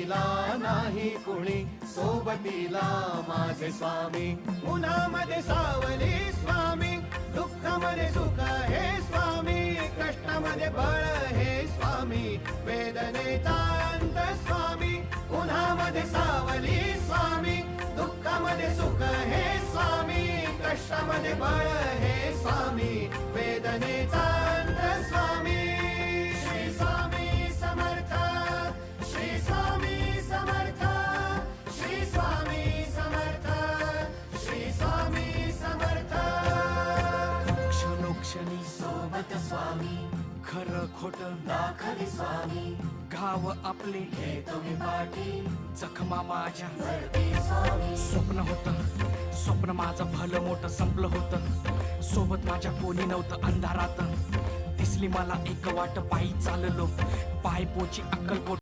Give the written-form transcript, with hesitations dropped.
सोबतीला नाही कुणी, सोबतीला माझे स्वामी. उन्हामध्ये सावली स्वामी, दुःखामध्ये सुख हे स्वामी, कष्टामध्ये बळ हे स्वामी, वेदनेचा अंत स्वामी. उन्हामध्ये सावली स्वामी, दुःखामध्ये सुख हे स्वामी, कष्टामध्ये बळ हे स्वामी, वेदनेचा अंत स्वामी. श्री स्वामी समर्थ, श्री स्वामी समर्थ, श्री स्वामी समर्थ, श्री स्वामी समर्थ. क्षणोक्षणी सोबत स्वामी, खरं खोट दाखले स्वामी, गाव आपले हे तुम्ही पाठी जखमा माझ्या. भरती स्वामी. स्वप्न होतं, स्वप्न माझं भलं मोठं संपलं होतं. सोबत माझ्या कोणी नव्हतं अंधारात. दिसली मला एक वाट, पायी चाललो पाय पोची अक्कलकोट.